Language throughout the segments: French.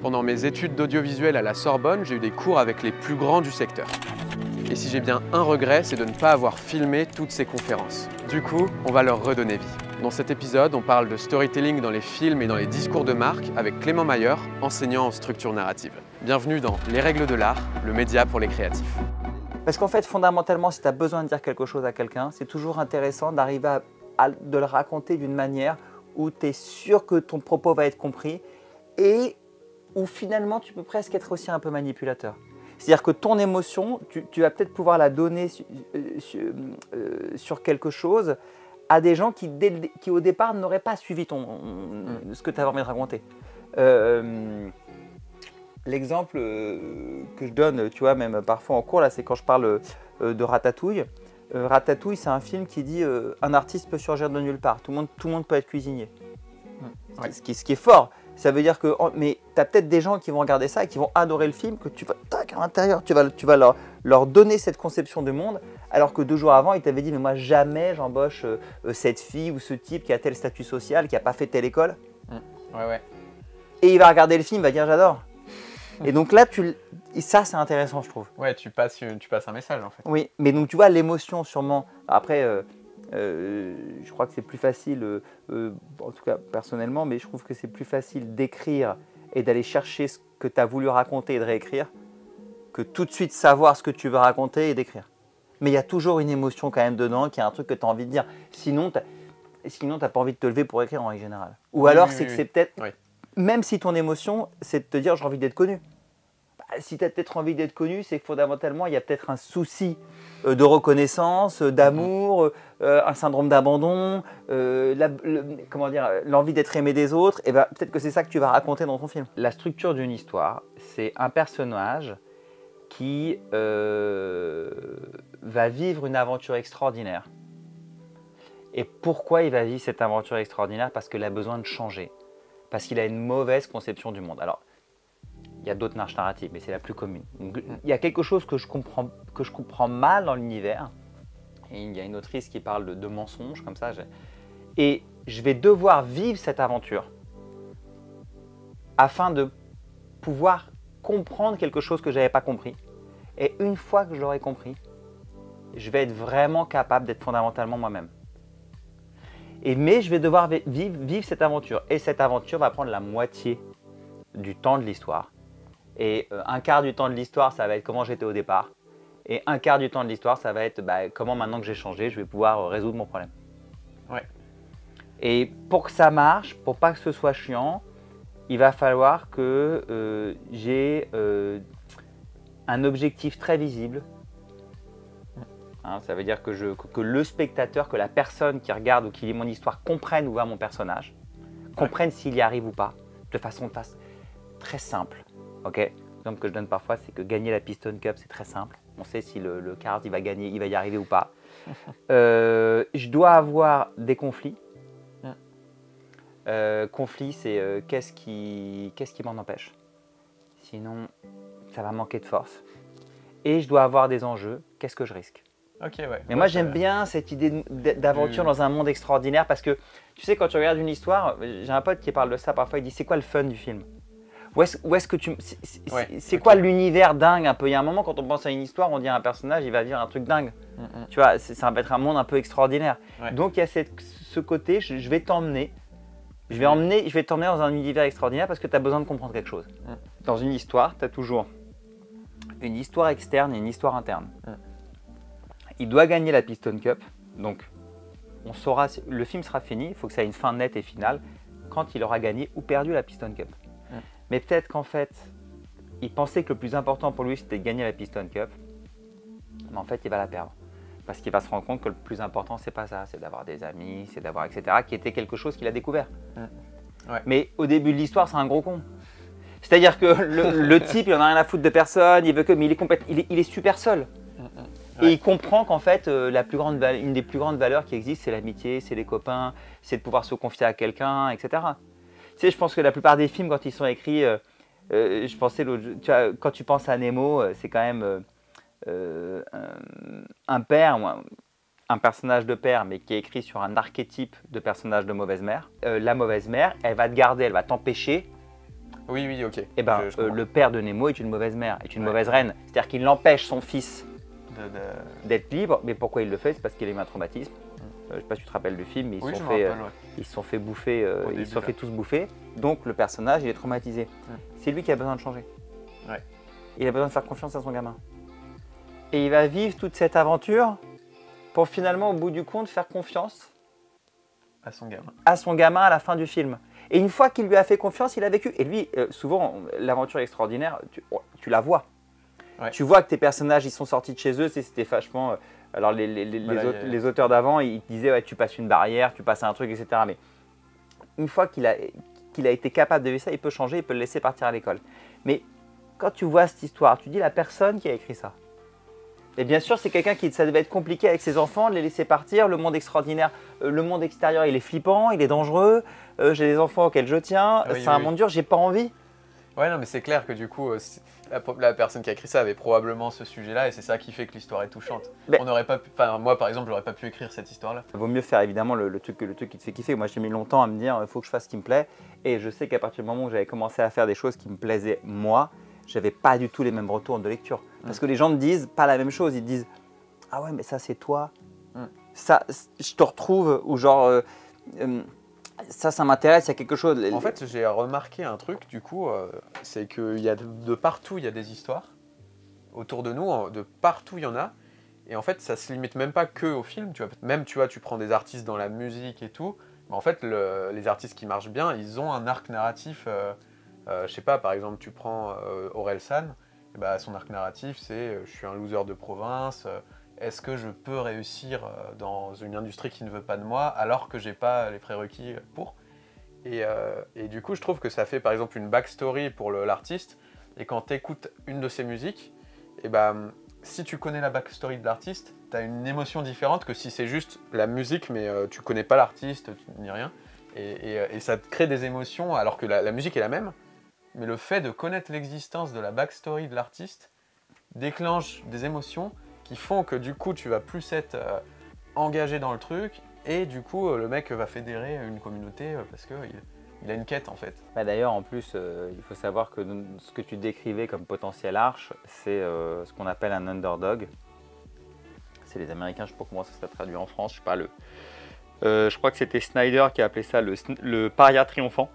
Pendant mes études d'audiovisuel à la Sorbonne, j'ai eu des cours avec les plus grands du secteur. Et si j'ai bien un regret, c'est de ne pas avoir filmé toutes ces conférences. Du coup, on va leur redonner vie. Dans cet épisode, on parle de storytelling dans les films et dans les discours de marque avec Clément Mayer, enseignant en structure narrative. Bienvenue dans Les règles de l'art, le média pour les créatifs. Parce qu'en fait, fondamentalement, si tu as besoin de dire quelque chose à quelqu'un, c'est toujours intéressant d'arriver de le raconter d'une manière où tu es sûr que ton propos va être compris et où finalement tu peux presque être aussi un peu manipulateur. C'est-à-dire que ton émotion, tu vas peut-être pouvoir la donner sur quelque chose à des gens qui au départ n'auraient pas suivi ce que tu avais envie de raconter. L'exemple que je donne, tu vois, même parfois en cours, là, c'est quand je parle de Ratatouille. Ratatouille, c'est un film qui dit un artiste peut surgir de nulle part. Tout le monde peut être cuisinier. Ouais. Ce qui est fort. Ça veut dire que, mais tu as peut-être des gens qui vont regarder ça et qui vont adorer le film, que tu vas, tac, à l'intérieur, tu vas leur donner cette conception du monde, alors que 2 jours avant, ils t'avaient dit, mais moi, jamais j'embauche cette fille ou ce type qui a tel statut social, qui n'a pas fait telle école. Ouais. Et il va regarder le film, il va dire, j'adore. Et donc là, ça, c'est intéressant, je trouve. Ouais, tu passes un message, en fait. Oui, mais donc tu vois, l'émotion, sûrement. Après, je crois que c'est plus facile, en tout cas personnellement, mais je trouve que c'est plus facile d'écrire et d'aller chercher ce que tu as voulu raconter et de réécrire que tout de suite savoir ce que tu veux raconter et d'écrire. Mais il y a toujours une émotion quand même dedans, qui est un truc que tu as envie de dire. Sinon, tu n'as pas envie de te lever pour écrire en règle générale. Ou alors, c'est que c'est peut-être, même si ton émotion, c'est de te dire j'ai envie d'être connu. Si tu as peut-être envie d'être connu, c'est que fondamentalement, il y a peut-être un souci de reconnaissance, d'amour, un syndrome d'abandon, l'envie d'être aimé des autres. Et ben, peut-être que c'est ça que tu vas raconter dans ton film. La structure d'une histoire, c'est un personnage qui va vivre une aventure extraordinaire. Et pourquoi il va vivre cette aventure extraordinaire? Parce qu'il a besoin de changer. Parce qu'il a une mauvaise conception du monde. Alors, il y a d'autres marches narratives, mais c'est la plus commune. Donc, il y a quelque chose que je comprends mal dans l'univers. Et il y a une autrice qui parle de mensonges, comme ça. Et je vais devoir vivre cette aventure afin de pouvoir comprendre quelque chose que je n'avais pas compris. Et une fois que je l'aurai compris, je vais être vraiment capable d'être fondamentalement moi-même. Mais je vais devoir vivre cette aventure. Et cette aventure va prendre la moitié du temps de l'histoire. Et un quart du temps de l'histoire, ça va être comment j'étais au départ. Et un quart du temps de l'histoire, ça va être comment maintenant que j'ai changé, je vais pouvoir résoudre mon problème. Ouais. Et pour que ça marche, pour pas que ce soit chiant, il va falloir que j'ai un objectif très visible. Ça veut dire que le spectateur, que la personne qui regarde ou qui lit mon histoire comprenne où va mon personnage, comprenne s'il y arrive ou pas, de façon très simple. L'exemple que je donne parfois, c'est que gagner la Piston Cup, c'est très simple. On sait si le Cars il va gagner, il va y arriver ou pas. Je dois avoir des conflits. Conflit, c'est qu'est-ce qui m'en empêche. Sinon, ça va manquer de force. Et je dois avoir des enjeux. Qu'est-ce que je risque? Mais moi, j'aime bien cette idée d'aventure dans un monde extraordinaire parce que, tu sais, quand tu regardes une histoire, j'ai un pote qui parle de ça parfois, il dit c'est quoi le fun du film? C'est quoi l'univers dingue un peu? Il y a un moment, quand on pense à une histoire, on dit à un personnage, il va vivre un truc dingue. Tu vois, ça va être un monde un peu extraordinaire. Donc, il y a ce côté, je vais t'emmener. Je vais t'emmener dans un univers extraordinaire parce que tu as besoin de comprendre quelque chose. Dans une histoire, tu as toujours une histoire externe et une histoire interne. Il doit gagner la Piston Cup. Donc, on saura, le film sera fini. Il faut que ça ait une fin nette et finale quand il aura gagné ou perdu la Piston Cup. Mais peut-être qu'en fait, il pensait que le plus important pour lui, c'était de gagner la Piston Cup. Mais en fait, il va la perdre. Parce qu'il va se rendre compte que le plus important, c'est pas ça. C'est d'avoir des amis, c'est d'avoir etc. Qui était quelque chose qu'il a découvert. Mais au début de l'histoire, c'est un gros con. C'est-à-dire que le type, il en a rien à foutre de personne. Il veut que, mais il est super seul. Et il comprend qu'en fait, une des plus grandes valeurs qui existent, c'est l'amitié, c'est les copains, c'est de pouvoir se confier à quelqu'un, etc. Tu sais, je pense que la plupart des films, quand ils sont écrits, je pensais, quand tu penses à Nemo, c'est quand même un père, un personnage de père, mais qui est écrit sur un archétype de personnage de mauvaise mère. La mauvaise mère, elle va te garder, elle va t'empêcher Oui, oui, ok. Eh ben, le père de Nemo est une mauvaise mère, est une mauvaise reine. C'est-à-dire qu'il empêche son fils d'être libre. Mais pourquoi il le fait? C'est parce qu'il a eu un traumatisme. Je ne sais pas si tu te rappelles du film, mais ils se sont fait bouffer, ils se sont fait tous bouffer. Donc le personnage, il est traumatisé. C'est lui qui a besoin de changer. Ouais. Il a besoin de faire confiance à son gamin. Et il va vivre toute cette aventure pour finalement, au bout du compte, faire confiance à son gamin à la fin du film. Et une fois qu'il lui a fait confiance, il a vécu. Et lui, souvent, l'aventure extraordinaire, tu la vois. Ouais. Tu vois que tes personnages, ils sont sortis de chez eux, c'était vachement… Alors les auteurs d'avant, ils disaient ouais, tu passes une barrière, tu passes un truc, etc. Mais une fois qu'il a été capable de vivre ça, il peut changer, il peut le laisser partir à l'école. Mais quand tu vois cette histoire, tu dis la personne qui a écrit ça. Et bien sûr, c'est quelqu'un qui, ça devait être compliqué avec ses enfants, de les laisser partir. Le monde extraordinaire, le monde extérieur, il est flippant, il est dangereux. J'ai des enfants auxquels je tiens. C'est un monde dur, j'ai pas envie. Ouais, non, mais c'est clair que du coup, la personne qui a écrit ça avait probablement ce sujet-là et c'est ça qui fait que l'histoire est touchante. On n'aurait pas pu, moi, par exemple, j'aurais pas pu écrire cette histoire-là. Il vaut mieux faire évidemment le truc qui te fait kiffer. Moi, j'ai mis longtemps à me dire, il faut que je fasse ce qui me plaît. Et je sais qu'à partir du moment où j'avais commencé à faire des choses qui me plaisaient moi, j'avais pas du tout les mêmes retours de lecture. Parce que les gens ne disent pas la même chose. Ils disent, ah ouais, mais ça c'est toi. Ça, je te retrouve, ou genre… ça m'intéresse, il y a quelque chose. En fait, j'ai remarqué un truc, du coup, c'est qu'il y a de partout, il y a des histoires. Autour de nous, de partout, il y en a. Et en fait, ça se limite même pas que au film. Même, tu vois, tu prends des artistes dans la musique et tout. Mais en fait, les artistes qui marchent bien, ils ont un arc narratif. Je sais pas, par exemple, tu prends Orelsan. Et bah, son arc narratif, c'est je suis un loser de province. Est-ce que je peux réussir dans une industrie qui ne veut pas de moi alors que j'ai pas les prérequis pour et du coup, je trouve que ça fait par exemple une backstory pour l'artiste. Et quand tu écoutes une de ses musiques, et ben, si tu connais la backstory de l'artiste, tu as une émotion différente que si c'est juste la musique, mais tu connais pas l'artiste ni rien. Et ça te crée des émotions alors que la musique est la même. Mais le fait de connaître l'existence de la backstory de l'artiste déclenche des émotions qui font que du coup tu vas plus être engagé dans le truc et du coup le mec va fédérer une communauté parce qu'il a une quête en fait. Bah d'ailleurs en plus il faut savoir que ce que tu décrivais comme potentiel arche, c'est ce qu'on appelle un underdog. C'est les Américains, je ne sais pas comment ça se traduit en France, je sais pas je crois que c'était Snyder qui a appelé ça le paria triomphant.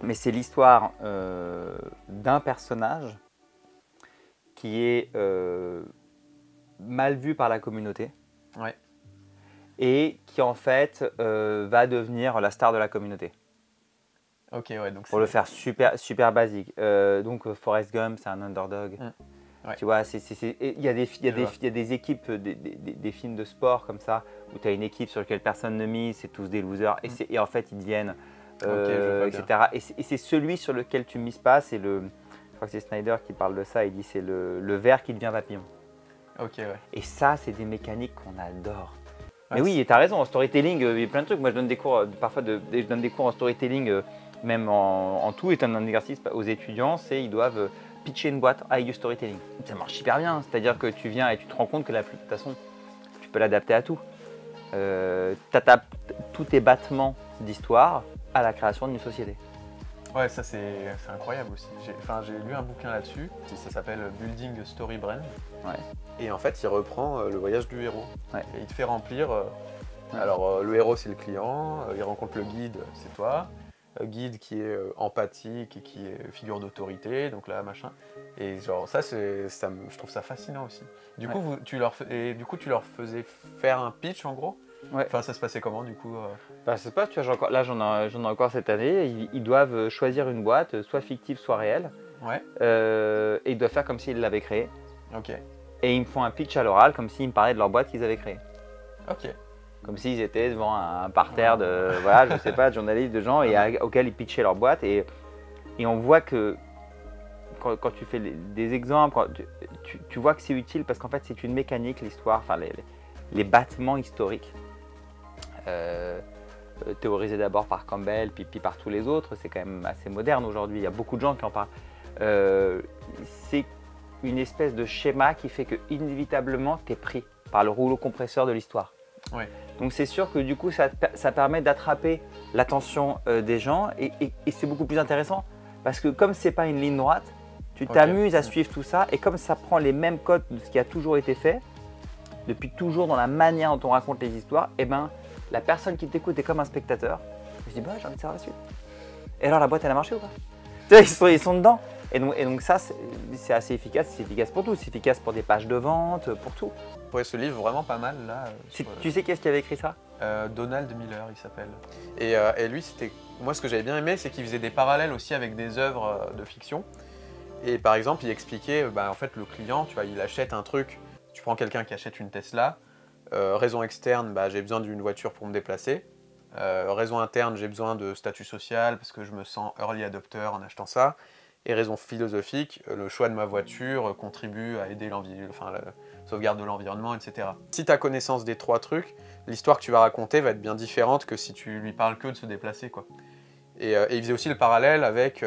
Mais c'est l'histoire d'un personnage qui est mal vu par la communauté et qui en fait va devenir la star de la communauté. Ok, ouais, donc pour le faire super basique. Donc Forrest Gump, c'est un underdog. Ouais. Tu vois, il y a des équipes, des films de sport comme ça, où tu as une équipe sur laquelle personne ne mise, c'est tous des losers, et en fait ils deviennent… etc. Et c'est celui sur lequel tu mises pas, c'est je crois que c'est Snyder qui parle de ça, il dit c'est le ver qui devient papillon. Ok, ouais. Et ça, c'est des mécaniques qu'on adore. Mais oui, tu as raison, en storytelling, il y a plein de trucs. Moi, je donne des cours, parfois, je donne des cours en storytelling, même en tout, est un exercice aux étudiants, c'est ils doivent pitcher une boîte avec du storytelling. Ça marche hyper bien, c'est-à-dire que tu viens et tu te rends compte que de toute façon, tu peux l'adapter à tout. Tu adaptes tous tes battements d'histoire à la création d'une société. Ouais, ça c'est incroyable aussi. J'ai lu un bouquin là-dessus, ça s'appelle Building a Story Brand. Ouais. Et en fait, il reprend le voyage du héros. Ouais. Et il te fait remplir. Alors, le héros, c'est le client, il rencontre le guide, c'est toi. Guide qui est empathique et qui est figure d'autorité, donc là, machin. Et genre, je trouve ça fascinant aussi. Du coup, tu leur faisais faire un pitch en gros. Ouais. Enfin, ça se passait comment du coup Ça se passe, tu vois, là j'en ai encore cette année, ils doivent choisir une boîte, soit fictive, soit réelle. Ouais. Et ils doivent faire comme s'ils l'avaient créée. Ok. Et ils me font un pitch à l'oral, comme s'ils me parlaient de leur boîte qu'ils avaient créée. Ok. Comme s'ils étaient devant un parterre de, voilà, je sais pas, de journalistes, de gens, auxquels ils pitchaient leur boîte. Et on voit que quand tu fais des exemples, tu vois que c'est utile parce qu'en fait c'est une mécanique, l'histoire, enfin les battements historiques. Théorisé d'abord par Campbell, puis par tous les autres, c'est quand même assez moderne aujourd'hui, il y a beaucoup de gens qui en parlent. C'est une espèce de schéma qui fait que inévitablement tu es pris par le rouleau compresseur de l'histoire. Ouais. Donc c'est sûr que du coup ça permet d'attraper l'attention des gens et c'est beaucoup plus intéressant Parce que comme c'est pas une ligne droite, tu t'amuses à suivre tout ça et comme ça prend les mêmes codes de ce qui a toujours été fait, depuis toujours dans la manière dont on raconte les histoires, et ben la personne qui t'écoute est comme un spectateur. Je dis bah j'ai envie de savoir la suite. Et alors la boîte elle a marché ou pas? Tu vois, ils sont dedans. Et donc ça c'est assez efficace, c'est efficace pour tout, c'est efficace pour des pages de vente, pour tout. Ouais, ce livre vraiment pas mal là. Tu sais qui est-ce qui avait écrit ça? Donald Miller il s'appelle. Et lui c'était, moi ce que j'avais bien aimé c'est qu'il faisait des parallèles aussi avec des œuvres de fiction. Et par exemple il expliquait, en fait le client, tu vois, il achète un truc, tu prends quelqu'un qui achète une Tesla, raison externe, j'ai besoin d'une voiture pour me déplacer. Raison interne, j'ai besoin de statut social parce que je me sens early adopter en achetant ça. Et raison philosophique, le choix de ma voiture contribue à aider la sauvegarde de l'environnement, etc. Si tu as connaissance des 3 trucs, l'histoire que tu vas raconter va être bien différente que si tu lui parles que de se déplacer, quoi. Et il faisait aussi le parallèle avec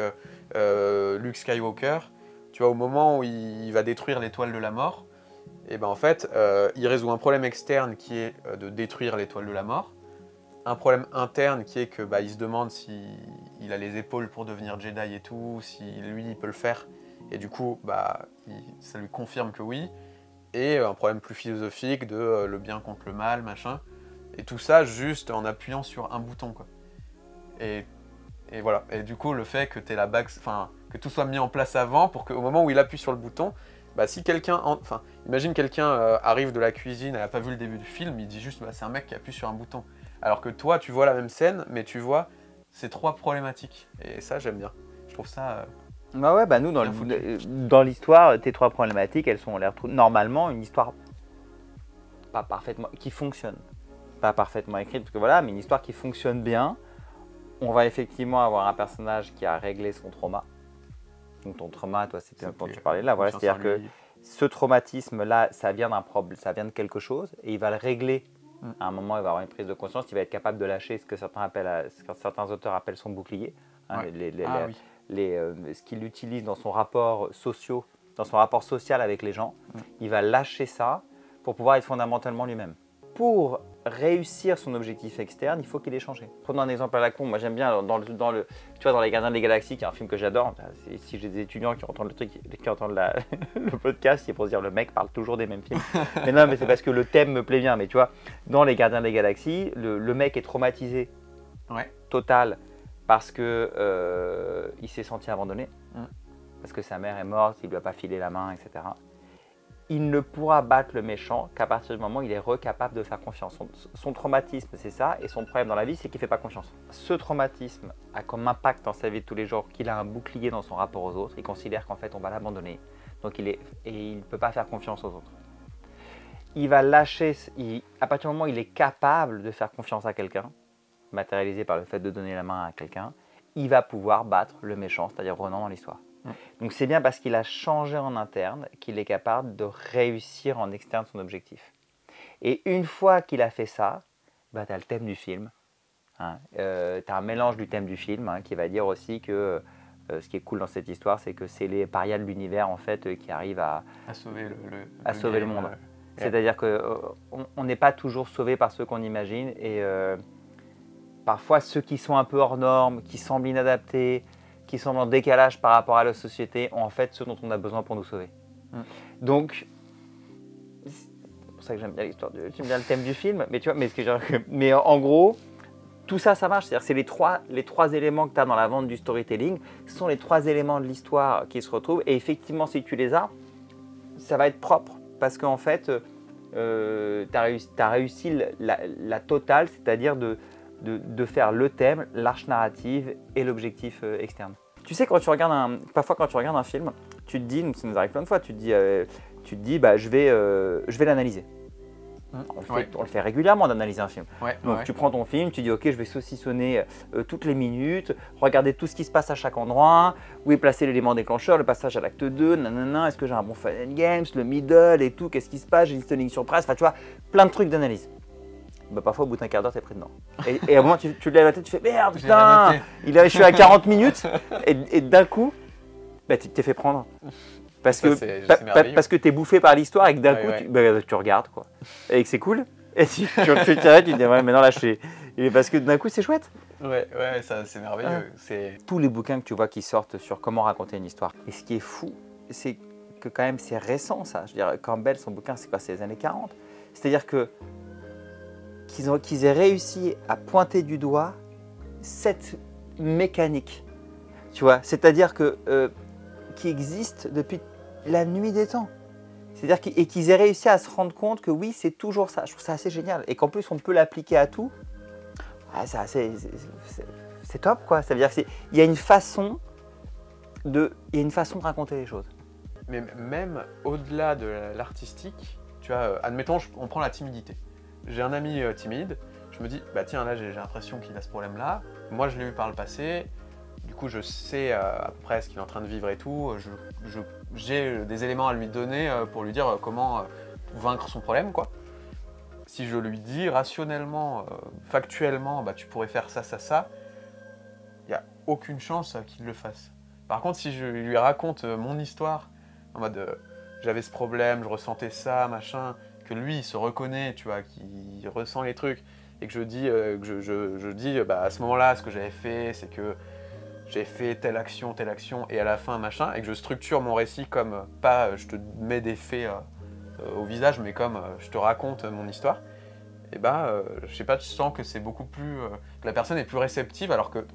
Luke Skywalker. Tu vois, au moment où il va détruire l'étoile de la mort, et en fait, il résout un problème externe qui est de détruire l'étoile de la mort. Un problème interne qui est que il se demande s'il a les épaules pour devenir Jedi et tout, si lui il peut le faire. Et du coup, ça lui confirme que oui. Et un problème plus philosophique de le bien contre le mal, machin. Et tout ça juste en appuyant sur un bouton, quoi. Et voilà. Et du coup, le fait que t'aies la bague, que tout soit mis en place avant pour qu'au moment où il appuie sur le bouton, si quelqu'un, imagine quelqu'un arrive de la cuisine, elle n'a pas vu le début du film, il dit juste c'est un mec qui appuie sur un bouton. Alors que toi, tu vois la même scène, mais tu vois ces 3 problématiques. Et ça, j'aime bien. Je trouve ça... Nous, dans l'histoire, tes 3 problématiques, elles sont normalement une histoire pas parfaitement... qui fonctionne. Pas parfaitement écrite, parce que voilà, mais une histoire qui fonctionne bien. On va effectivement avoir un personnage qui a réglé son trauma. Donc ton trauma, toi, c'était dont tu parlais là. Voilà, c'est-à-dire que ce traumatisme-là, ça vient d'un problème, ça vient de quelque chose, et il va le régler. À un moment, il va avoir une prise de conscience, il va être capable de lâcher ce que certains auteurs appellent son bouclier, ce qu'il utilise dans son rapport social avec les gens. Il va lâcher ça pour pouvoir être fondamentalement lui-même. Pour réussir son objectif externe, il faut qu'il ait changé. Prenons un exemple à la con. Moi, j'aime bien dans Les Gardiens des Galaxies, qui est un film que j'adore. Si j'ai des étudiants qui entendent le podcast, c'est pour se dire le mec parle toujours des mêmes films. Mais non, mais c'est parce que le thème me plaît bien. Mais tu vois, dans Les Gardiens des Galaxies, le mec est traumatisé, total, parce que il s'est senti abandonné, parce que sa mère est morte, il lui a pas filé la main, etc. Il ne pourra battre le méchant qu'à partir du moment où il est recapable de faire confiance. Son traumatisme, c'est ça, et son problème dans la vie, c'est qu'il ne fait pas confiance. Ce traumatisme a comme impact dans sa vie de tous les jours qu'il a un bouclier dans son rapport aux autres. Il considère qu'en fait, on va l'abandonner. Donc il ne peut pas faire confiance aux autres. Il va lâcher, à partir du moment où il est capable de faire confiance à quelqu'un, matérialisé par le fait de donner la main à quelqu'un, il va pouvoir battre le méchant, c'est-à-dire Ronan dans l'histoire. Donc c'est bien parce qu'il a changé en interne qu'il est capable de réussir en externe son objectif. Et une fois qu'il a fait ça, tu as le thème du film. Tu as un mélange du thème du film qui va dire aussi que ce qui est cool dans cette histoire, c'est que c'est les parias de l'univers en fait, qui arrivent à sauver le monde. C'est-à-dire qu'on n'est pas toujours sauvé par ceux qu'on imagine. Et parfois ceux qui sont un peu hors normes, qui semblent inadaptés, qui sont en décalage par rapport à la société, ont en fait ce dont on a besoin pour nous sauver. Donc, c'est pour ça que j'aime bien l'histoire, j'aime bien le thème du film, mais tu vois, mais en gros, tout ça, ça marche. C'est-à-dire c'est les trois éléments que tu as dans la vente du storytelling, ce sont les 3 éléments de l'histoire qui se retrouvent, et effectivement, si tu les as, ça va être propre, parce qu'en fait, tu as réussi la totale, c'est-à-dire de faire le thème, l'arche narrative et l'objectif externe. Tu sais, parfois quand tu regardes un film, tu te dis, ça nous arrive plein de fois, tu te dis je vais l'analyser. On le fait régulièrement d'analyser un film. Donc tu prends ton film, tu dis ok, je vais saucissonner toutes les minutes, regarder tout ce qui se passe à chaque endroit, où est placé l'élément déclencheur, le passage à l'acte 2, est-ce que j'ai un bon fun and games, le middle et tout, qu'est-ce qui se passe, j'ai une listening sur presse, tu vois, plein de trucs d'analyse. Parfois, au bout d'un quart d'heure, t'es pris dedans. Et à un moment, tu te lèves la tête, tu fais merde, putain, je suis à 40 minutes, et d'un coup, tu t'es fait prendre. Parce que t'es bouffé par l'histoire et que d'un coup, tu regardes, quoi. Et que c'est cool. Et tu t'arrêtes, tu te dis, ouais, mais non, là, parce que d'un coup, c'est chouette. Ouais, ça c'est merveilleux. Tous les bouquins que tu vois qui sortent sur comment raconter une histoire. Et ce qui est fou, c'est que quand même c'est récent ça. Je veux dire, Campbell, son bouquin, c'est quoi? C'est les années 40. C'est-à-dire qu'ils aient réussi à pointer du doigt cette mécanique. Tu vois, c'est-à-dire qui existe depuis la nuit des temps. C'est-à-dire qu'ils aient réussi à se rendre compte que oui, c'est toujours ça. Je trouve ça assez génial. Et qu'en plus, on peut l'appliquer à tout. Ouais, c'est top, quoi. Ça veut dire qu'il y a une façon de raconter les choses. Mais même au-delà de l'artistique, tu vois, admettons, on prend la timidité. J'ai un ami timide, je me dis, bah tiens, là j'ai l'impression qu'il a ce problème-là. Moi, je l'ai eu par le passé. Du coup, je sais à peu près ce qu'il est en train de vivre et tout. J'ai des éléments à lui donner pour lui dire comment vaincre son problème, quoi. Si je lui dis rationnellement, factuellement, bah, tu pourrais faire ça, ça, ça, il n'y a aucune chance qu'il le fasse. Par contre, si je lui raconte mon histoire, en mode j'avais ce problème, je ressentais ça, machin, que lui il se reconnaît, tu vois, qu'il ressent les trucs, et que je dis, bah, à ce moment-là, ce que j'avais fait, c'est que j'ai fait telle action, et à la fin, machin, et que je structure mon récit comme, pas je te mets des faits au visage, mais comme je te raconte mon histoire, et bah, je sais pas, tu sens que c'est beaucoup plus, que la personne est plus réceptive, alors que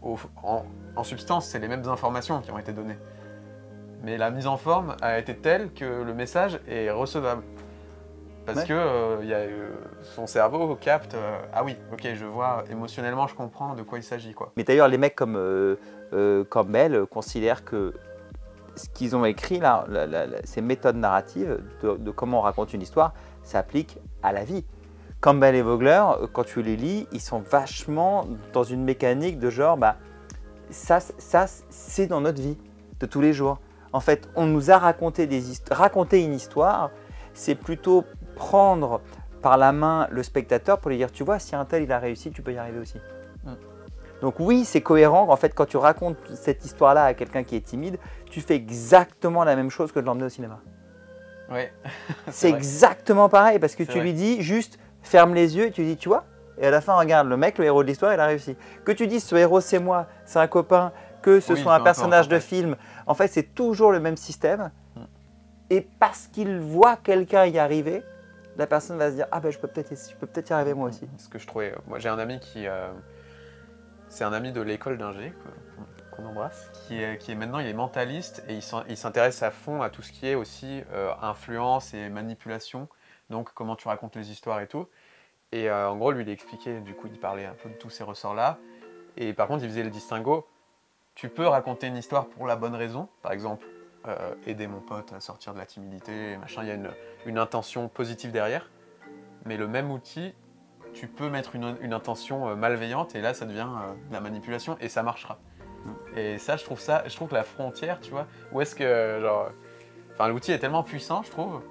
en substance, c'est les mêmes informations qui ont été données. Mais la mise en forme a été telle que le message est recevable. Parce que son cerveau capte, ah oui, ok, je vois, émotionnellement, je comprends de quoi il s'agit, quoi. Mais d'ailleurs, les mecs comme Campbell considèrent que ce qu'ils ont écrit là, ces méthodes narratives de comment on raconte une histoire, s'appliquent à la vie. Campbell et Vogler, quand tu les lis, ils sont vachement dans une mécanique de genre, bah, ça c'est dans notre vie de tous les jours. En fait, on nous a raconté une histoire, c'est plutôt prendre par la main le spectateur pour lui dire, tu vois, si un tel il a réussi, tu peux y arriver aussi. Donc oui, c'est cohérent. En fait, quand tu racontes cette histoire-là à quelqu'un qui est timide, tu fais exactement la même chose que de l'emmener au cinéma. Ouais. C'est exactement pareil parce que tu lui dis juste ferme les yeux et tu lui dis tu vois. Et à la fin, regarde, le mec, le héros de l'histoire, il a réussi. Que tu dises ce héros c'est moi, c'est un copain, que ce soit un personnage de film, en fait, c'est toujours le même système. Et parce qu'il voit quelqu'un y arriver, la personne va se dire ah ben je peux peut-être y arriver moi aussi. Ce que je trouvais, moi j'ai un ami qui c'est un ami de l'école d'ingé qu'on embrasse, qui est maintenant il est mentaliste et il s'intéresse à fond à tout ce qui est aussi influence et manipulation, donc comment tu racontes les histoires et tout. Et en gros lui il expliquait, du coup il parlait un peu de tous ces ressorts-là, et par contre il faisait le distinguo, tu peux raconter une histoire pour la bonne raison, par exemple aider mon pote à sortir de la timidité, machin, il y a une intention positive derrière, mais le même outil, tu peux mettre une intention malveillante et là ça devient de la manipulation et ça marchera. Et ça, je trouve que la frontière, tu vois, où est-ce que, genre, enfin l'outil est tellement puissant, je trouve,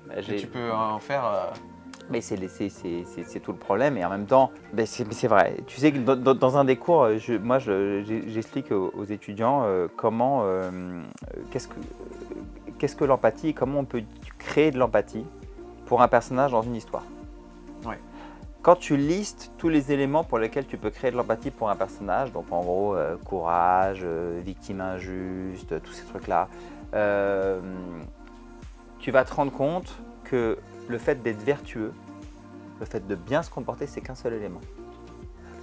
que tu peux en faire... Mais c'est tout le problème et en même temps, c'est vrai. Tu sais que dans un des cours, moi j'explique aux étudiants comment, qu'est-ce que l'empathie et comment on peut créer de l'empathie pour un personnage dans une histoire. Ouais. Quand tu listes tous les éléments pour lesquels tu peux créer de l'empathie pour un personnage, donc en gros courage, victime injuste, tous ces trucs-là, tu vas te rendre compte que le fait d'être vertueux, le fait de bien se comporter, c'est qu'un seul élément.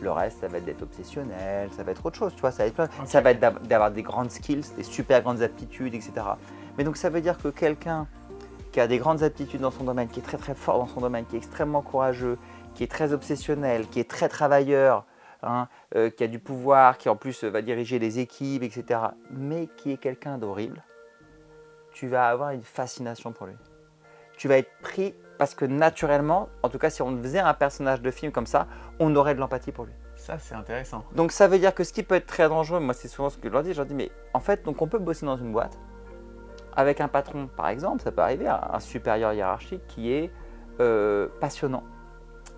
Le reste, ça va être d'être obsessionnel, ça va être autre chose, tu vois, ça va être d'avoir des grandes skills, des super grandes aptitudes, etc. Mais donc ça veut dire que quelqu'un qui a des grandes aptitudes dans son domaine, qui est très très fort dans son domaine, qui est extrêmement courageux, qui est très obsessionnel, qui est très travailleur, hein, qui a du pouvoir, qui en plus va diriger les équipes, etc. Mais qui est quelqu'un d'horrible, tu vas avoir une fascination pour lui. Tu vas être pris parce que naturellement, en tout cas si on faisait un personnage de film comme ça, on aurait de l'empathie pour lui. Ça c'est intéressant. Donc ça veut dire que ce qui peut être très dangereux, moi c'est souvent ce que je leur dis, mais en fait donc on peut bosser dans une boîte avec un patron par exemple, ça peut arriver, un supérieur hiérarchique qui est passionnant.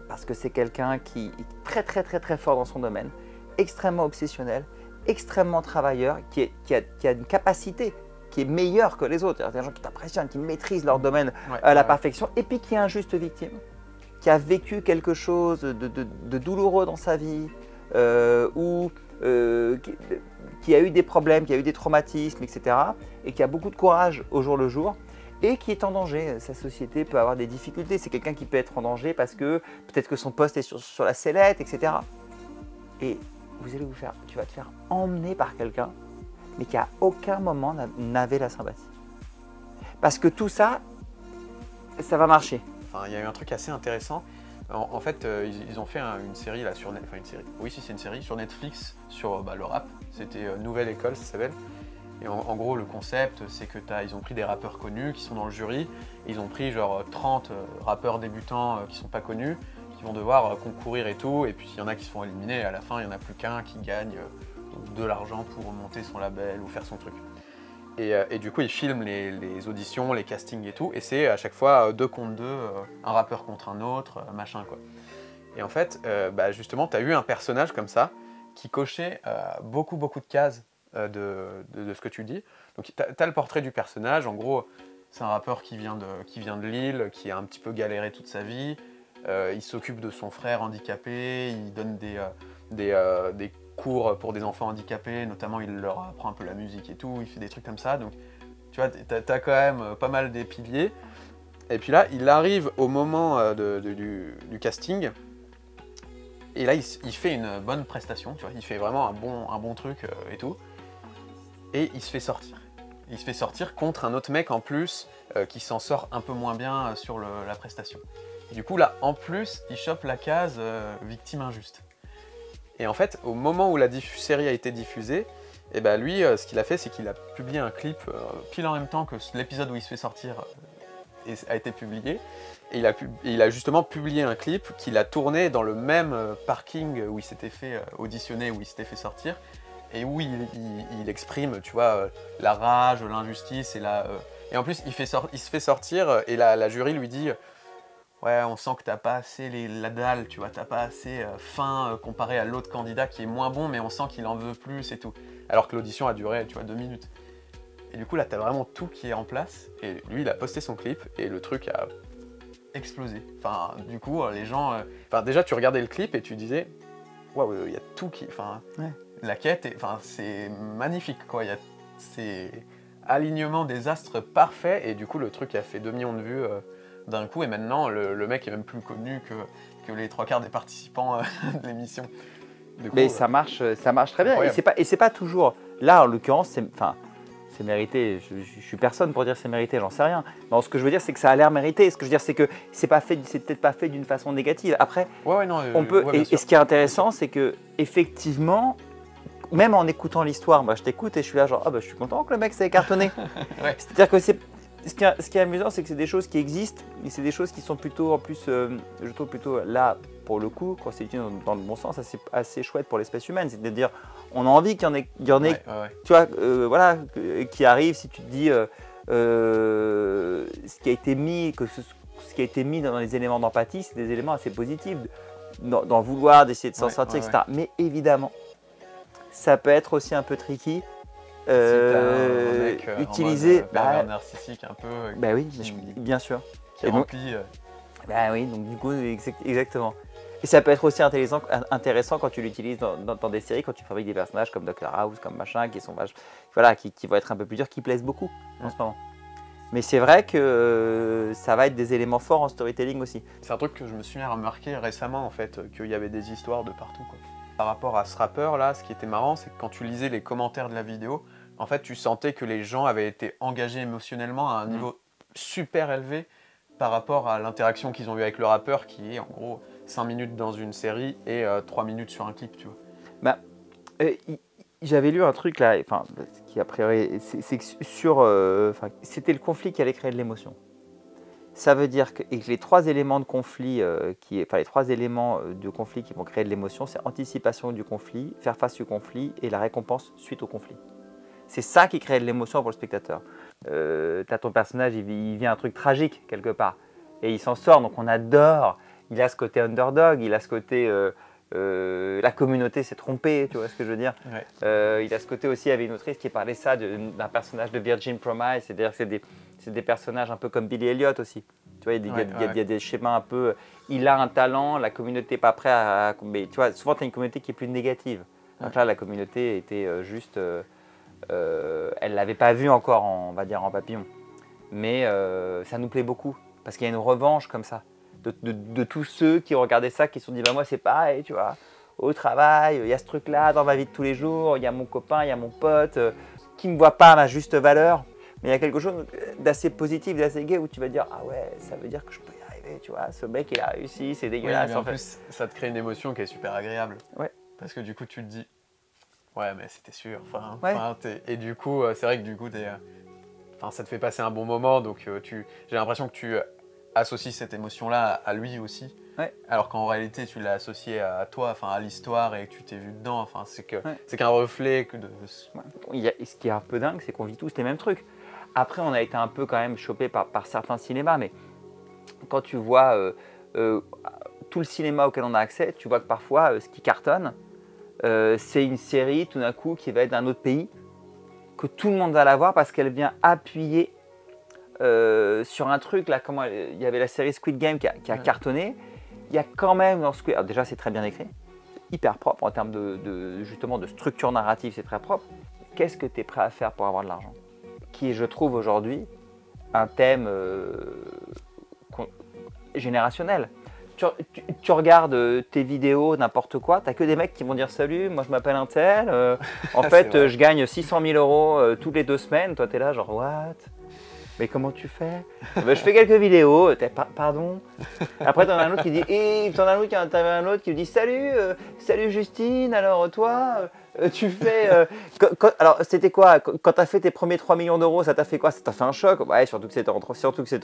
Parce que c'est quelqu'un qui est très fort dans son domaine, extrêmement obsessionnel, extrêmement travailleur, qui a une capacité qui est meilleure que les autres. Il y a des gens qui t'impressionnent, qui maîtrisent leur domaine à la perfection, et puis qui est un juste victime, qui a vécu quelque chose de douloureux dans sa vie, ou qui a eu des problèmes, qui a eu des traumatismes, etc. et qui a beaucoup de courage au jour le jour et qui est en danger. Sa société peut avoir des difficultés. C'est quelqu'un qui peut être en danger parce que peut-être que son poste est sur la sellette, etc. Et tu vas te faire emmener par quelqu'un, mais qui à aucun moment n'avait la sympathie. Parce que tout ça, ça va marcher. Enfin, il y a eu un truc assez intéressant. En fait, ils ont fait une série là sur Netflix. Enfin, une série. Oui, si c'est une série sur Netflix sur le rap. C'était Nouvelle École, ça s'appelle. Et en gros, le concept, c'est que ils ont pris des rappeurs connus qui sont dans le jury. Et ils ont pris genre 30 rappeurs débutants qui sont pas connus, qui vont devoir concourir et tout. Et puis il y en a qui se font éliminer. Et à la fin, il y en a plus qu'un qui gagne de l'argent pour monter son label ou faire son truc. Et du coup, ils filment les auditions, les castings et tout. Et c'est à chaque fois 2 contre 2, un rappeur contre un autre, machin quoi. Et en fait, justement, tu as eu un personnage comme ça qui cochait beaucoup de cases de ce que tu dis. Donc tu as le portrait du personnage. En gros, c'est un rappeur qui vient de Lille, qui a un petit peu galéré toute sa vie. Il s'occupe de son frère handicapé, il donne des cours pour des enfants handicapés, notamment il leur apprend un peu la musique et tout, il fait des trucs comme ça. Donc tu vois, t'as quand même pas mal des piliers. Et puis là, il arrive au moment du casting. Et là, il fait une bonne prestation, tu vois, il fait vraiment un bon truc et tout. Et il se fait sortir. Il se fait sortir contre un autre mec en plus qui s'en sort un peu moins bien sur la prestation. Et du coup, là, en plus, il chope la case victime injuste. Et en fait, au moment où la série a été diffusée, et lui, ce qu'il a fait, c'est qu'il a publié un clip pile en même temps que l'épisode où il se fait sortir a été publié. Et il a justement publié un clip qu'il a tourné dans le même parking où il s'était fait auditionner, où il s'était fait sortir, et où il exprime, tu vois, la rage, l'injustice, et en plus, il se fait sortir, et la jury lui dit « Ouais, on sent que t'as pas assez la dalle, tu vois, t'as pas assez faim comparé à l'autre candidat qui est moins bon, mais on sent qu'il en veut plus et tout. » Alors que l'audition a duré, tu vois, 2 minutes. Et du coup, là, t'as vraiment tout qui est en place, et lui, il a posté son clip, et le truc a explosé. Enfin, du coup, les gens... déjà, tu regardais le clip et tu disais « Waouh, il y a tout qui... » Enfin, ouais. La quête, c'est magnifique, quoi. C'est alignement des astres parfait, et du coup, le truc a fait 2 millions de vues d'un coup, et maintenant, le mec est même plus connu que les 3/4 des participants de l'émission. Mais ça marche très bien, et c'est pas toujours... Là, en l'occurrence, c'est mérité. Je suis personne pour dire c'est mérité, j'en sais rien. Non, ce que je veux dire, c'est que ça a l'air mérité. Ce que je veux dire, c'est que c'est peut-être pas fait d'une façon négative. Après, on peut. Et ce qui est intéressant, c'est que effectivement, même en écoutant l'histoire, moi je t'écoute et je suis là genre je suis content que le mec s'est cartonné. Ouais. C'est-à-dire que ce qui est amusant, c'est que c'est des choses qui existent, et c'est des choses qui sont plutôt en plus, je trouve plutôt là pour le coup, quand c'est utilisé dans le bon sens, assez chouette pour l'espèce humaine. C'est-à-dire, on a envie qu'il y en ait, tu vois, voilà, qui arrive. Si tu te dis ce qui a été mis dans les éléments d'empathie, c'est des éléments assez positifs, dans le vouloir d'essayer de s'en sortir, etc. Mais évidemment, ça peut être aussi un peu tricky. Si t'as un mec utiliser pervers narcissique un peu. Oui, bien sûr. Qui remplit. Oui, donc du coup, exactement. Et ça peut être aussi intéressant quand tu l'utilises dans des séries, quand tu fabriques des personnages comme Dr House, comme machin, qui sont qui vont être un peu plus durs, qui plaisent beaucoup en ce moment. Mais c'est vrai que ça va être des éléments forts en storytelling aussi. C'est un truc que je me suis remarqué récemment en fait, qu'il y avait des histoires de partout, quoi. Par rapport à ce rappeur là, ce qui était marrant, c'est que quand tu lisais les commentaires de la vidéo, en fait tu sentais que les gens avaient été engagés émotionnellement à un niveau super élevé par rapport à l'interaction qu'ils ont eu avec le rappeur, qui est en gros 5 minutes dans une série et 3 minutes sur un clip, tu vois. J'avais lu un truc là, qui a priori, c'est que c'était le conflit qui allait créer de l'émotion. Ça veut dire que les 3 éléments de conflit, les 3 éléments de conflit qui vont créer de l'émotion, c'est anticipation du conflit, faire face au conflit et la récompense suite au conflit. C'est ça qui crée de l'émotion pour le spectateur. Tu as ton personnage, il vit un truc tragique quelque part et il s'en sort, donc on adore. Il a ce côté underdog, il a ce côté la communauté s'est trompée, tu vois ce que je veux dire. Ouais. Il a ce côté aussi, il y avait une autrice qui parlait ça d'un personnage de Virgin Promise, c'est-à-dire que c'est des personnages un peu comme Billy Elliot aussi. Tu vois, il y a des schémas un peu. Il a un talent, la communauté n'est pas prête à. Mais tu vois, souvent, tu as une communauté qui est plus négative. Donc là, la communauté était juste. Elle ne l'avait pas vu encore, on va dire, en papillon. Mais ça nous plaît beaucoup. Parce qu'il y a une revanche comme ça. De tous ceux qui regardaient ça, qui se sont dit, bah, moi, c'est pareil, tu vois. Au travail, il y a ce truc-là dans ma vie de tous les jours, il y a mon copain, il y a mon pote qui ne me voit pas à ma juste valeur. Mais il y a quelque chose d'assez positif, d'assez gai où tu vas dire ah ouais, ça veut dire que je peux y arriver, tu vois. Ce mec il a réussi, c'est dégueulasse. Oui, mais en plus, ça te crée une émotion qui est super agréable. Ouais. Parce que du coup, tu te dis ouais, mais c'était sûr. Ouais. Et du coup, c'est vrai que du coup, ça te fait passer un bon moment. Donc, j'ai l'impression que tu associes cette émotion-là à lui aussi. Ouais. Alors qu'en réalité, tu l'as associé à toi, à l'histoire et que tu t'es vu dedans. C'est qu'un reflet que de. Ouais. Ce qui est un peu dingue, c'est qu'on vit tous les mêmes trucs. Après, on a été un peu quand même chopé par certains cinémas, mais quand tu vois tout le cinéma auquel on a accès, tu vois que parfois, ce qui cartonne, c'est une série tout d'un coup qui va être d'un autre pays, que tout le monde va la voir parce qu'elle vient appuyer sur un truc. Là, il y avait la série Squid Game qui a cartonné. Il y a quand même dans Squid Game, déjà c'est très bien écrit, hyper propre en termes justement de structure narrative, c'est très propre. Qu'est-ce que tu es prêt à faire pour avoir de l'argent ? Qui est, je trouve aujourd'hui, un thème générationnel. Tu regardes tes vidéos, n'importe quoi, tu n'as que des mecs qui vont dire salut, moi je m'appelle un tel, en fait je gagne 600 000 euros toutes les 2 semaines, toi tu es là genre what ? Mais comment tu fais ? Ben, je fais quelques vidéos, pardon. Après t'en as un autre qui dit, t'avais un autre qui lui dit salut, salut Justine, alors toi, tu fais. Alors c'était quoi ? Quand t'as fait tes premiers 3 millions d'euros, ça t'a fait quoi ? Ça t'a fait un choc ? Ouais, surtout que c'était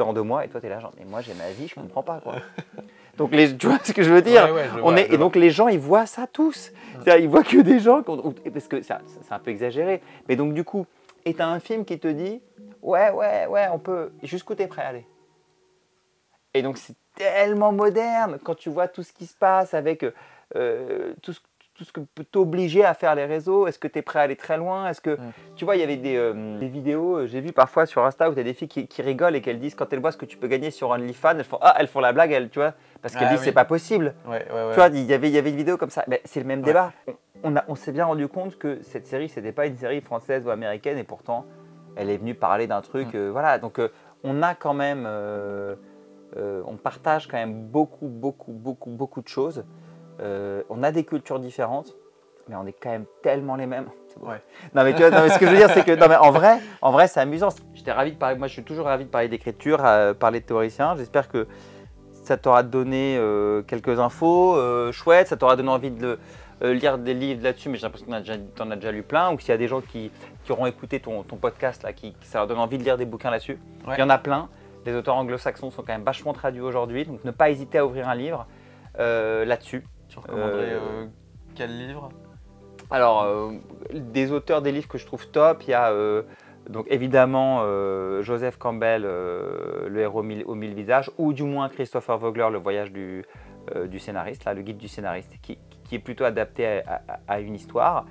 en 2 mois, et toi t'es là genre, mais moi j'ai ma vie, je comprends pas quoi. Donc tu vois ce que je veux dire ? Et donc les gens ils voient ça tous. Ils voient que des gens, parce que c'est un peu exagéré, mais donc du coup, et t'as un film qui te dit. Ouais, on peut. Jusqu'où t'es prêt à aller ? Et donc c'est tellement moderne quand tu vois tout ce qui se passe avec tout ce que peut t'obliger à faire les réseaux. Est-ce que t'es prêt à aller très loin ? Est-ce que tu vois, il y avait des vidéos, j'ai vu parfois sur Insta où t'as des filles qui rigolent et qu'elles disent quand elles voient ce que tu peux gagner sur OnlyFans, elles font la blague, tu vois, parce qu'elles disent c'est pas possible. Ouais. Tu vois, il y avait une vidéo comme ça. Mais c'est le même débat. On s'est bien rendu compte que cette série, c'était pas une série française ou américaine et pourtant. Elle est venue parler d'un truc, voilà. Donc, on a quand même, on partage quand même beaucoup de choses. On a des cultures différentes, mais on est quand même tellement les mêmes. Ouais. Non, mais tu vois, ce que je veux dire, c'est que, non, mais en vrai, c'est amusant. J'étais ravi de parler. Moi, je suis toujours ravi de parler d'écriture, parler de théoriciens. J'espère que ça t'aura donné quelques infos chouettes. Ça t'aura donné envie de lire des livres là-dessus, mais j'ai l'impression que tu en as déjà lu plein, ou s'il y a des gens qui auront écouté ton podcast, là, ça leur donne envie de lire des bouquins là-dessus. Ouais. Il y en a plein. Les auteurs anglo-saxons sont quand même vachement traduits aujourd'hui, donc ne pas hésiter à ouvrir un livre là-dessus. Tu recommanderais quel livre ? Alors, des auteurs des livres que je trouve top, il y a donc évidemment Joseph Campbell, Le héros aux 1000 visages, ou du moins Christopher Vogler, Le voyage du scénariste, là, le guide du scénariste, qui est plutôt adapté à une histoire.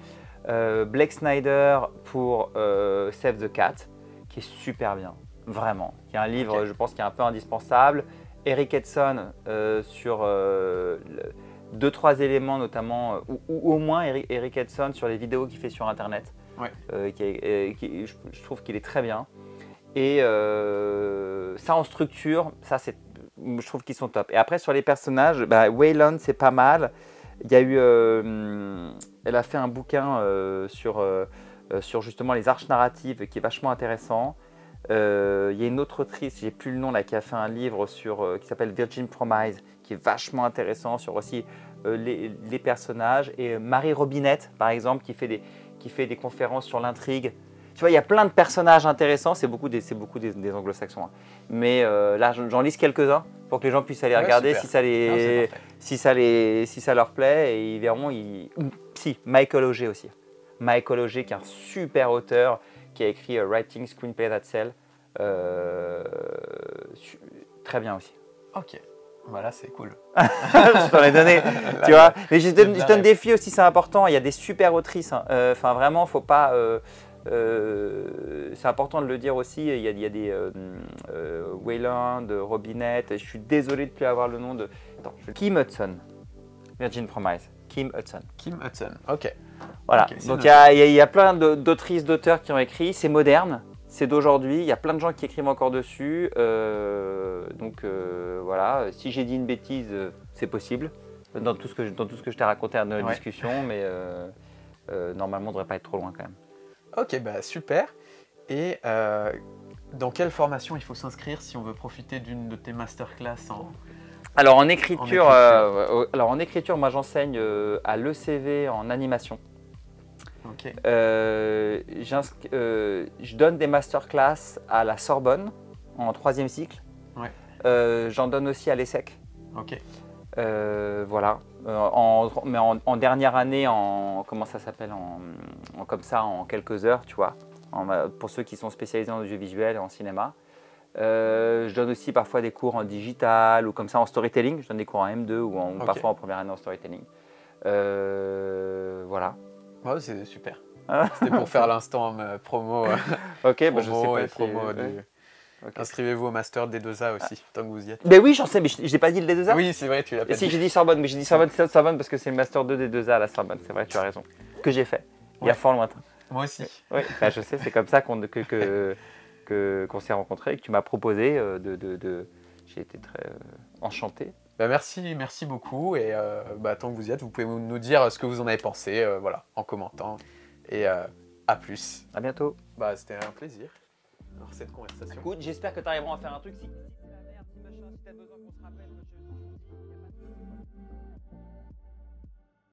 Blake Snyder pour Save the Cat, qui est super bien, vraiment. Qui est un livre, je pense, qui est un peu indispensable. Eric Edson sur 2-3 éléments, notamment, ou au moins Eric Edson sur les vidéos qu'il fait sur Internet. Ouais. Je trouve qu'il est très bien. Et ça en structure, je trouve qu'ils sont top. Et après, sur les personnages, Wayland, c'est pas mal. Il y a eu, elle a fait un bouquin sur justement les arches narratives qui est vachement intéressant. Il y a une autre autrice, j'ai plus le nom là, qui a fait un livre qui s'appelle Virgin Promise, qui est vachement intéressant sur aussi les personnages. Et Marie Robinette, par exemple, qui fait des conférences sur l'intrigue. Tu vois, il y a plein de personnages intéressants, c'est beaucoup des anglo-saxons. Hein. Mais là, j'en lise quelques-uns pour que les gens puissent aller regarder si ça leur plaît. Et ils verront, si, Michael Auger aussi. Michael Auger, qui est un super auteur, qui a écrit Writing Screenplay That Sell. Très bien aussi. Ok, voilà, c'est cool. Je t'en ai donné, tu vois. Mais je donne des filles aussi, c'est important. Il y a des super autrices. Enfin, vraiment, faut pas... c'est important de le dire aussi. Il y a Wayland, Robinette. Je suis désolé de ne plus avoir le nom de. Attends, Kim Hudson. Virgin Promise. Kim Hudson. Kim Hudson, ok. Voilà, Okay, donc il y a plein d'autrices, d'auteurs qui ont écrit, c'est moderne, c'est d'aujourd'hui, il y a plein de gens qui écrivent encore dessus, voilà, si j'ai dit une bêtise, c'est possible, dans tout ce que je t'ai raconté dans notre discussion, mais normalement on ne devrait pas être trop loin quand même. Ok, bah super. Et dans quelle formation il faut s'inscrire si on veut profiter d'une de tes masterclass Alors en écriture, moi j'enseigne à l'ECV en animation. Okay. Je donne des masterclass à la Sorbonne en 3e cycle. Ouais. J'en donne aussi à l'ESSEC. Ok. Voilà. Mais en dernière année, comment ça s'appelle, comme ça, en quelques heures, tu vois. Pour ceux qui sont spécialisés en audiovisuel et en cinéma. Je donne aussi parfois des cours en digital ou comme ça en storytelling. Je donne des cours en M2 ou parfois en première année en storytelling. Voilà. Ouais, c'est super. C'était pour faire l'instant promo. Ok, promo je sais pas. Promo okay. Inscrivez-vous au master D2A aussi, tant que vous y êtes. Ben oui, j'en sais, mais je n'ai pas dit le D2A. Oui, c'est vrai, tu l'as pas dit. Si, j'ai dit Sorbonne, mais j'ai dit Sorbonne parce que c'est le master 2 D2A à la Sorbonne. C'est vrai, tu as raison. Que j'ai fait, il y a fort lointain. Moi aussi. Oui, ben, je sais, c'est comme ça qu'on s'est rencontrés et que tu m'as proposé J'ai été très enchanté. Bah merci beaucoup et tant que vous y êtes, vous pouvez nous dire ce que vous en avez pensé voilà, en commentant et à plus. À bientôt. Bah, c'était un plaisir alors, cette conversation. Écoute, j'espère que tu arriveras à faire un truc. Si c'est la merde, si machin, si t'as besoin qu'on se rappelle.